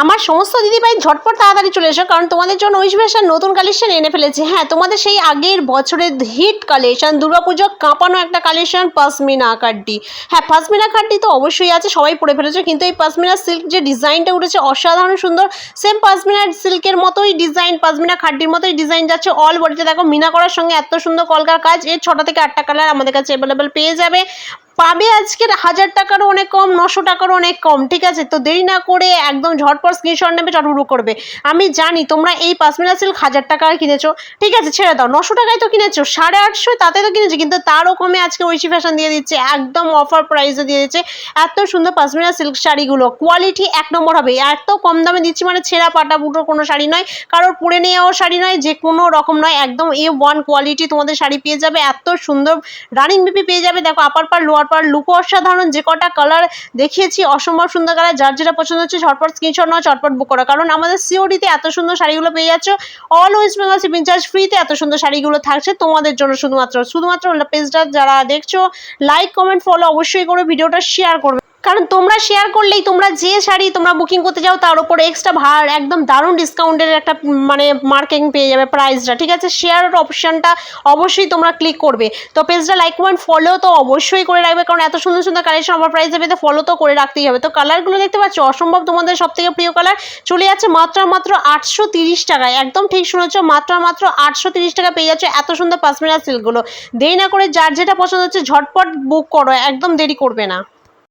আমার সমস্ত দিদিভাই ঝটপট তাড়াতাড়ি চলে এসো, কারণ তোমাদের জন্য উইশ ফ্যাশন নতুন কালেকশন এনে ফেলেছে। হ্যাঁ, তোমাদের সেই আগের বছরের হিট কালেকশন, দুর্গাপুজো কাঁপানো একটা কালেকশন, পশমিনা কাড্ডি। হ্যাঁ, পশমিনা কাড্ডি তো অবশ্যই আছে, সবাই পরে ফেলেছে, কিন্তু এই পশমিনা সিল্ক যে ডিজাইনটা উঠেছে অসাধারণ সুন্দর। সেম পশমিনা সিল্কের মতোই ডিজাইন, পশমিনা খাড্ডির মতোই ডিজাইন যাচ্ছে অল বডিতে। দেখো মিনা করার সঙ্গে এত সুন্দর কলকার কাজ। এর 6টা থেকে 8টা কালার আমাদের কাছে অ্যাভেলেবেল পেয়ে যাবে। পাবে আজকের 1000 টাকারও অনেক কম, 900 টাকারও অনেক কম। ঠিক আছে, তো দেরি না করে একদম ঝটপট স্ক্রিনশট নেবে, চটপট করবে। আমি জানি তোমরা এই পশমিনা সিল্ক 1000 টাকায় কিনেছো, ঠিক আছে ছেড়ে দাও, 900 টাকায় তো কিনেছো, 850 তাতে তো কিনেছো, কিন্তু তারও কমে আজকে ঐশী ফ্যাশন দিয়ে দিচ্ছে, একদম অফার প্রাইসে দিয়ে দিচ্ছে এত সুন্দর পশমিনা সিল্ক শাড়িগুলো। কোয়ালিটি 1 নম্বর হবে, এত কম দামে দিচ্ছি মানে ছেঁড়া পাটা বুটোর কোনো শাড়ি নয়, কারোর পরে নেওয়াও শাড়ি নয়, যে কোনো রকম নয়, একদম A1 কোয়ালিটি তোমাদের শাড়ি পেয়ে যাবে। এত সুন্দর রানিং বিপি পেয়ে যাবে। দেখো আপার পার লোয়ার পার লুকও অসাধারণ, যে কটা কালার দেখিয়েছি অসম্ভব সুন্দর কালার। যার যেটা পছন্দ হচ্ছে ঝটপট স্ক্রিনশট নাও, চটপট বুক করো, কারণ আমাদের সিওডিতে এত সুন্দর শাড়িগুলো পেয়ে যাচ্ছ। All West Bengal shipping charge ফ্রিতে এত সুন্দর শাড়িগুলো থাকছে তোমাদের জন্য শুধুমাত্র পেজটা যারা দেখছো লাইক কমেন্ট ফলো অবশ্যই করে, ভিডিওটা শেয়ার করবে, কারণ তোমরা শেয়ার করলেই তোমরা যে শাড়ি তোমরা বুকিং করতে যাও তার উপরে এক্সট্রা ভাড় একদম দারুণ ডিসকাউন্টের একটা মানে মার্কিং পেয়ে যাবে প্রাইসটা। ঠিক আছে, শেয়ার অপশনটা অবশ্যই তোমরা ক্লিক করবে। তো পেজটা লাইক কমেন্ট ফলো তো অবশ্যই করে রাখবে, কারণ এত সুন্দর সুন্দর কালেকশন আমার প্রাইস দেবে, তো ফলো তো করে রাখতেই হবে। তো কালারগুলো দেখতে পাচ্ছ অসম্ভব, তোমাদের সব থেকে প্রিয় কালার চলে যাচ্ছে মাত্র 830 টাকায়। একদম ঠিক শুনেছ, মাত্র 830 টাকা পেয়ে যাচ্ছে এত সুন্দর পশমিনা সিল্কগুলো। দেরি না করে যার যেটা পছন্দ হচ্ছে ঝটপট বুক করো, একদম দেরি করবে না।